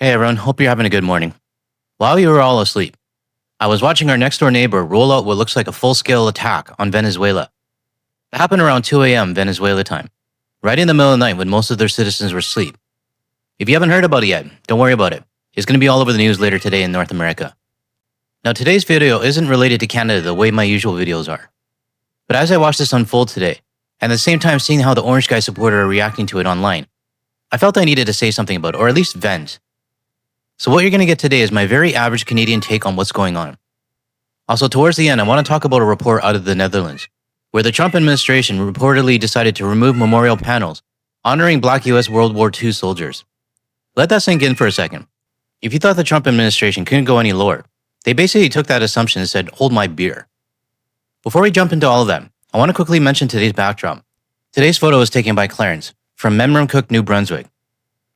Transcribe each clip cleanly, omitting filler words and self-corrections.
Hey everyone, hope you're having a good morning. While you were all asleep, I was watching our next door neighbor roll out what looks like a full-scale attack on Venezuela. It happened around 2 a.m. Venezuela time, right in the middle of the night when most of their citizens were asleep. If you haven't heard about it yet, don't worry about it. It's going to be all over the news later today in North America. Now today's video isn't related to Canada the way my usual videos are. But as I watched this unfold today, and at the same time seeing how the Orange Guy supporters are reacting to it online, I felt I needed to say something about it, or at least vent. So what you're going to get today is my very average Canadian take on what's going on. Also, towards the end, I want to talk about a report out of the Netherlands, where the Trump administration reportedly decided to remove memorial panels honoring Black U.S. World War II soldiers. Let that sink in for a second. If you thought the Trump administration couldn't go any lower, they basically took that assumption and said, hold my beer. Before we jump into all of that, I want to quickly mention today's backdrop. Today's photo was taken by Clarence from Memramcook, New Brunswick.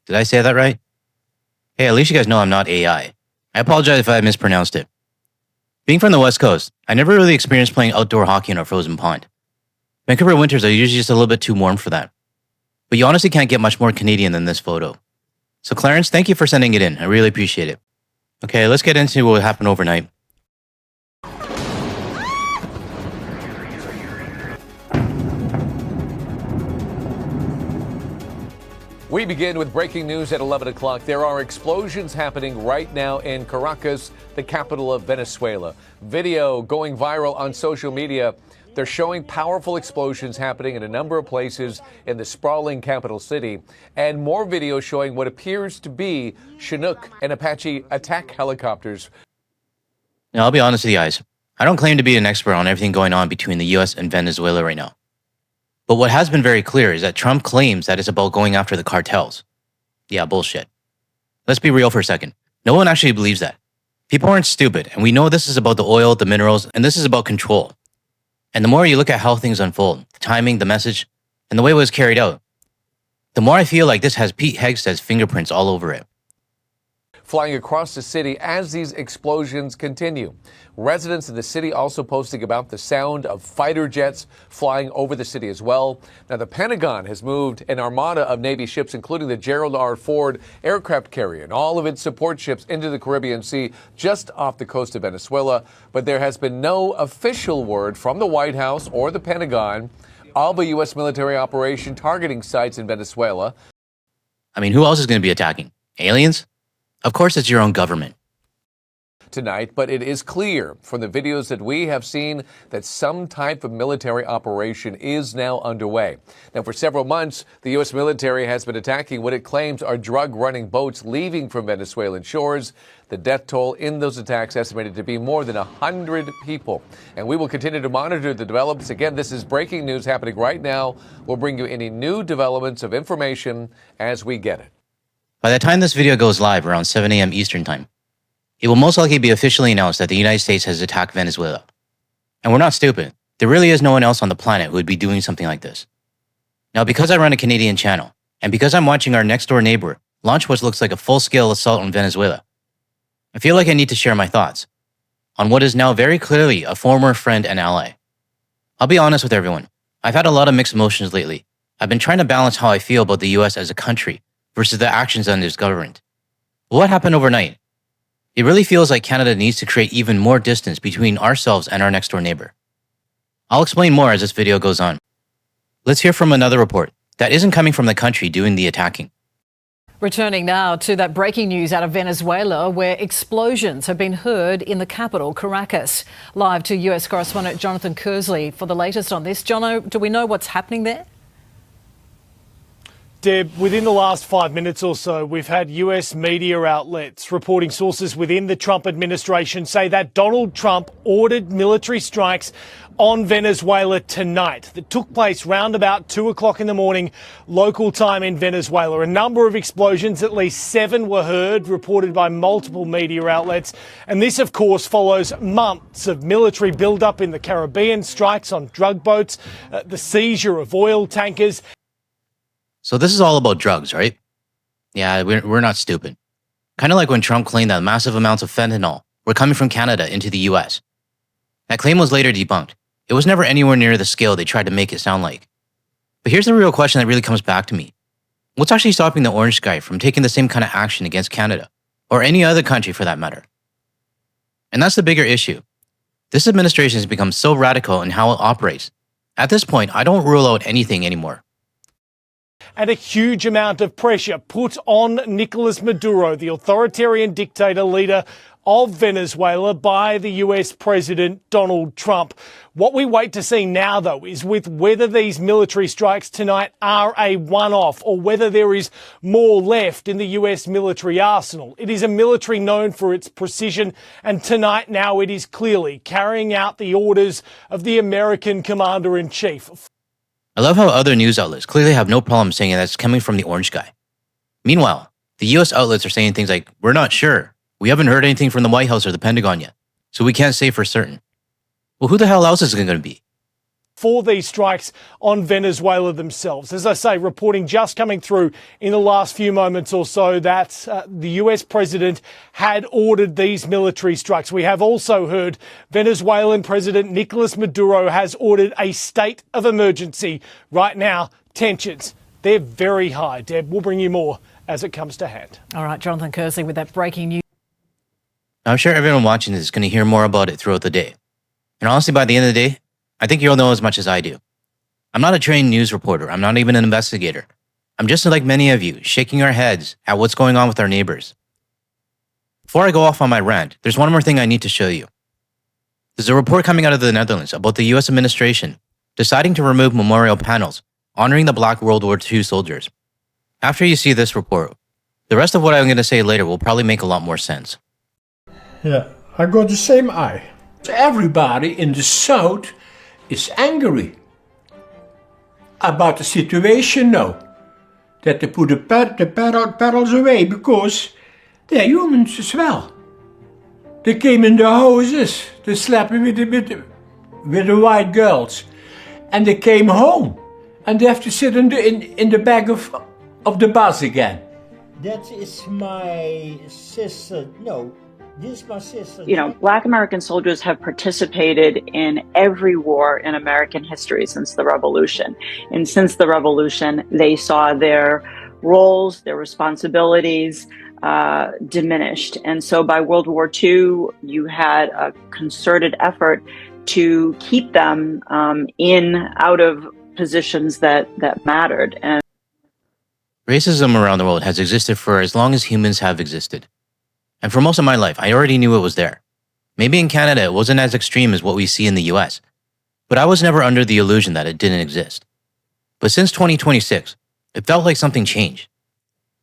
Did I say that right? Hey, at least you guys know I'm not AI. I apologize if I mispronounced it. Being from the West Coast, I never really experienced playing outdoor hockey in a frozen pond. Vancouver winters are usually just a little bit too warm for that. But you honestly can't get much more Canadian than this photo. So Clarence, thank you for sending it in. I really appreciate it. Okay, let's get into what happened overnight. We begin with breaking news at 11 o'clock. There are explosions happening right now in Caracas, the capital of Venezuela. Video going viral on social media. They're showing powerful explosions happening in a number of places in the sprawling capital city. And more video showing what appears to be Chinook and Apache attack helicopters. Now, I'll be honest with you guys. I don't claim to be an expert on everything going on between the US and Venezuela right now. But what has been very clear is that Trump claims that it's about going after the cartels. Yeah, bullshit. Let's be real for a second. No one actually believes that. People aren't stupid, and we know this is about the oil, the minerals, and this is about control. And the more you look at how things unfold, the timing, the message, and the way it was carried out, the more I feel like this has Pete Hegseth's fingerprints all over it. Flying across the city as these explosions continue. Residents in the city also posting about the sound of fighter jets flying over the city as well. Now, the Pentagon has moved an armada of Navy ships, including the Gerald R. Ford aircraft carrier and all of its support ships into the Caribbean Sea just off the coast of Venezuela. But there has been no official word from the White House or the Pentagon of a U.S. military operation targeting sites in Venezuela. I mean, who else is going to be attacking? Aliens? Of course it's your own government. Tonight, but it is clear from the videos that we have seen that some type of military operation is now underway. Now, for several months, the U.S. military has been attacking what it claims are drug-running boats leaving from Venezuelan shores. The death toll in those attacks estimated to be more than 100 people. And we will continue to monitor the developments. Again, this is breaking news happening right now. We'll bring you any new developments of information as we get it. By the time this video goes live around 7 a.m. Eastern Time, it will most likely be officially announced that the United States has attacked Venezuela. And we're not stupid. There really is no one else on the planet who would be doing something like this. Now, because I run a Canadian channel, and because I'm watching our next door neighbor launch what looks like a full-scale assault on Venezuela, I feel like I need to share my thoughts on what is now very clearly a former friend and ally. I'll be honest with everyone. I've had a lot of mixed emotions lately. I've been trying to balance how I feel about the US as a country versus the actions under its government. But what happened overnight? It really feels like Canada needs to create even more distance between ourselves and our next door neighbor. I'll explain more as this video goes on. Let's hear from another report that isn't coming from the country doing the attacking. Returning now to that breaking news out of Venezuela, where explosions have been heard in the capital, Caracas. Live to US correspondent Jonathan Kersley for the latest on this. Jono, do we know what's happening there? Deb, within the last 5 minutes or so, we've had US media outlets reporting sources within the Trump administration say that Donald Trump ordered military strikes on Venezuela tonight that took place round about 2 o'clock in the morning, local time in Venezuela. A number of explosions, at least 7 were heard, reported by multiple media outlets. And this, of course, follows months of military build-up in the Caribbean, strikes on drug boats, the seizure of oil tankers. So this is all about drugs, right? Yeah, we're not stupid. Kind of like when Trump claimed that massive amounts of fentanyl were coming from Canada into the US. That claim was later debunked. It was never anywhere near the scale they tried to make it sound like. But here's the real question that really comes back to me. What's actually stopping the Orange Guy from taking the same kind of action against Canada or any other country for that matter. And that's the bigger issue. This administration has become so radical in how it operates. At this point, I don't rule out anything anymore. And a huge amount of pressure put on Nicolás Maduro, the authoritarian dictator leader of Venezuela, by the US President Donald Trump. What we wait to see now, though, is with whether these military strikes tonight are a one-off or whether there is more left in the US military arsenal. It is a military known for its precision, and tonight now it is clearly carrying out the orders of the American Commander-in-Chief. I love how other news outlets clearly have no problem saying that it's coming from the orange guy. Meanwhile, the US outlets are saying things like, "We're not sure. We haven't heard anything from the White House or the Pentagon yet, so we can't say for certain." Well, who the hell else is it going to be? For these strikes on Venezuela themselves. As I say, reporting just coming through in the last few moments or so that the US president had ordered these military strikes. We have also heard Venezuelan President Nicolás Maduro has ordered a state of emergency. Right now, tensions, they're very high. Deb, we'll bring you more as it comes to hand. All right, Jonathan Kersley with that breaking news. I'm sure everyone watching this is going to hear more about it throughout the day. And honestly, by the end of the day, I think you'll know as much as I do. I'm not a trained news reporter. I'm not even an investigator. I'm just like many of you, shaking our heads at what's going on with our neighbors. Before I go off on my rant, there's one more thing I need to show you. There's a report coming out of the Netherlands about the US administration deciding to remove memorial panels honoring the Black World War II soldiers. After you see this report, the rest of what I'm going to say later will probably make a lot more sense. Yeah, I got the same eye. Everybody in the South is angry about the situation now. That they put the pedals away because they're humans as well. They came in the houses, they slept with the white girls, and they came home, and they have to sit in the back of the bus again. That is my sister. No. This my sister. You know, Black American soldiers have participated in every war in American history since the Revolution. And since the Revolution, they saw their roles, their responsibilities diminished. And so by World War II, you had a concerted effort to keep them out of positions that mattered. And racism around the world has existed for as long as humans have existed. And for most of my life, I already knew it was there. Maybe in Canada, it wasn't as extreme as what we see in the US, but I was never under the illusion that it didn't exist. But since 2026, it felt like something changed.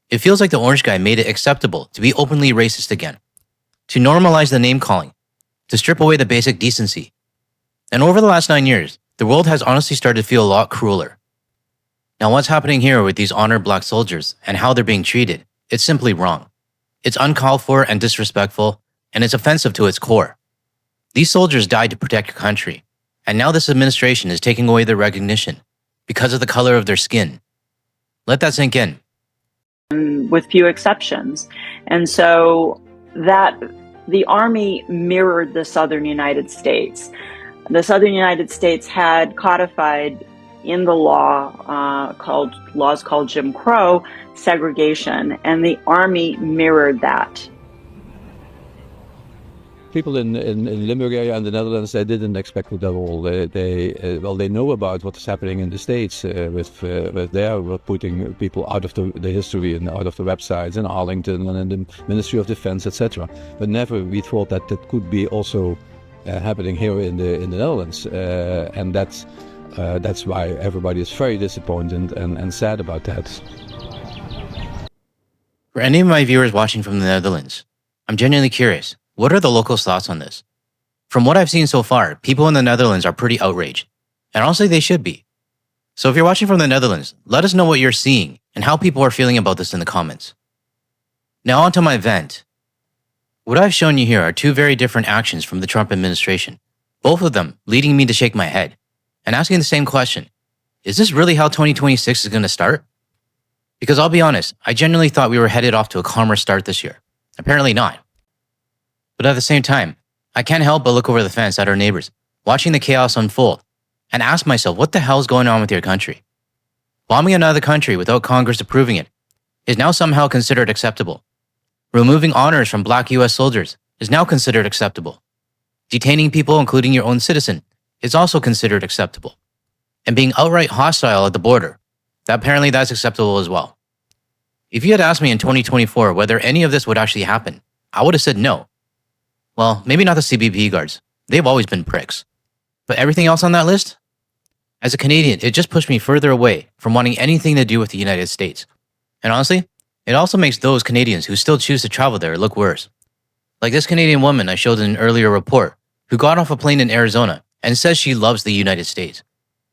It feels like the orange guy made it acceptable to be openly racist again, to normalize the name calling, to strip away the basic decency. And over the last 9 years, the world has honestly started to feel a lot crueler. Now, what's happening here with these honored Black soldiers and how they're being treated, it's simply wrong. It's uncalled for and disrespectful, and it's offensive to its core. These soldiers died to protect your country, and now this administration is taking away their recognition because of the color of their skin. Let that sink in. with few exceptions. And so that the Army mirrored the Southern United States. The Southern United States had codified in the laws called Jim Crow segregation, and the Army mirrored that. People in Limburg area and the Netherlands, they didn't expect it at all. They know about what's happening in the States with putting people out of the history and out of the websites in Arlington and in the Ministry of Defense, etc. But never we thought that that could be also happening here in the Netherlands, and that's why everybody is very disappointed and sad about that. For any of my viewers watching from the Netherlands, I'm genuinely curious. What are the locals' thoughts on this? From what I've seen so far, people in the Netherlands are pretty outraged, and honestly, they should be. So if you're watching from the Netherlands, let us know what you're seeing and how people are feeling about this in the comments. Now on to my vent. What I've shown you here are two very different actions from the Trump administration, both of them leading me to shake my head and asking the same question. Is this really how 2026 is going to start? Because I'll be honest, I genuinely thought we were headed off to a calmer start this year. Apparently not. But at the same time, I can't help but look over the fence at our neighbors, watching the chaos unfold, and ask myself what the hell is going on with your country? Bombing another country without Congress approving it is now somehow considered acceptable. Removing honors from black US soldiers is now considered acceptable. Detaining people, including your own citizen, is also considered acceptable. And being outright hostile at the border, apparently that's acceptable as well. If you had asked me in 2024 whether any of this would actually happen, I would have said no. Well, maybe not the CBP guards. They've always been pricks. But everything else on that list? As a Canadian, it just pushed me further away from wanting anything to do with the United States. And honestly, it also makes those Canadians who still choose to travel there look worse. Like this Canadian woman I showed in an earlier report who got off a plane in Arizona and says she loves the United States.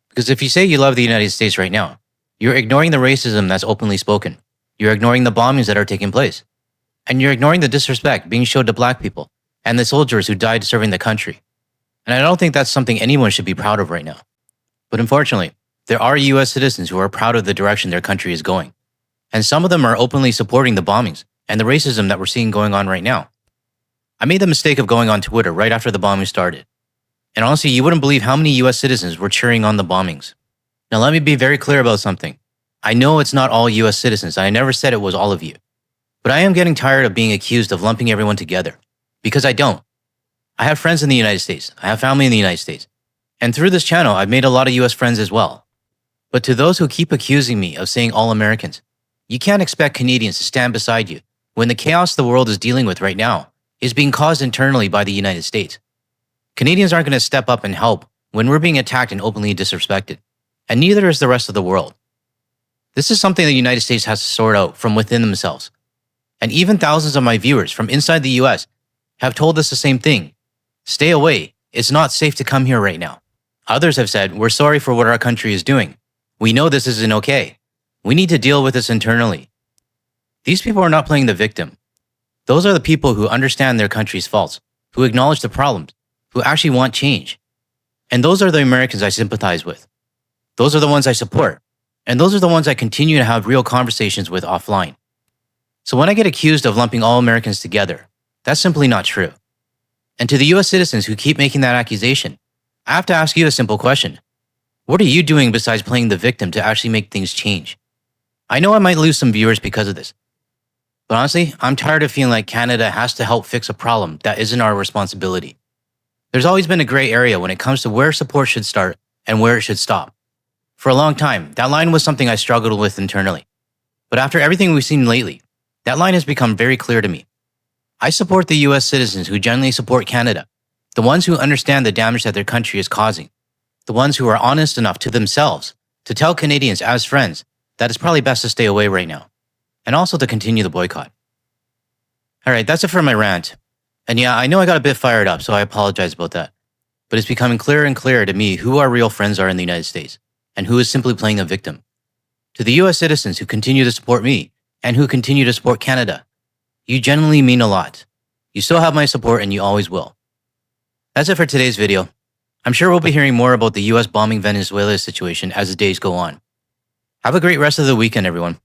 Because if you say you love the United States right now, you're ignoring the racism that's openly spoken. You're ignoring the bombings that are taking place. And you're ignoring the disrespect being showed to black people and the soldiers who died serving the country. And I don't think that's something anyone should be proud of right now. But unfortunately, there are US citizens who are proud of the direction their country is going. And some of them are openly supporting the bombings and the racism that we're seeing going on right now. I made the mistake of going on Twitter right after the bombing started. And honestly, you wouldn't believe how many US citizens were cheering on the bombings. Now let me be very clear about something. I know it's not all US citizens, and I never said it was all of you. But I am getting tired of being accused of lumping everyone together. Because I don't. I have friends in the United States. I have family in the United States. And through this channel, I've made a lot of US friends as well. But to those who keep accusing me of saying all Americans, you can't expect Canadians to stand beside you when the chaos the world is dealing with right now is being caused internally by the United States. Canadians aren't going to step up and help when we're being attacked and openly disrespected. And neither is the rest of the world. This is something the United States has to sort out from within themselves. And even thousands of my viewers from inside the US have told us the same thing. Stay away. It's not safe to come here right now. Others have said, we're sorry for what our country is doing. We know this isn't okay. We need to deal with this internally. These people are not playing the victim. Those are the people who understand their country's faults, who acknowledge the problems, who actually want change. And those are the Americans I sympathize with. Those are the ones I support. And those are the ones I continue to have real conversations with offline. So when I get accused of lumping all Americans together, that's simply not true. And to the US citizens who keep making that accusation, I have to ask you a simple question. What are you doing besides playing the victim to actually make things change? I know I might lose some viewers because of this. But honestly, I'm tired of feeling like Canada has to help fix a problem that isn't our responsibility. There's always been a gray area when it comes to where support should start and where it should stop. For a long time, that line was something I struggled with internally. But after everything we've seen lately, that line has become very clear to me. I support the US citizens who genuinely support Canada, the ones who understand the damage that their country is causing, the ones who are honest enough to themselves to tell Canadians as friends that it's probably best to stay away right now, and also to continue the boycott. All right, that's it for my rant. And yeah, I know I got a bit fired up, so I apologize about that. But it's becoming clearer and clearer to me who our real friends are in the United States, and who is simply playing a victim. To the US citizens who continue to support me, and who continue to support Canada, you genuinely mean a lot. You still have my support, and you always will. That's it for today's video. I'm sure we'll be hearing more about the US bombing Venezuela situation as the days go on. Have a great rest of the weekend, everyone.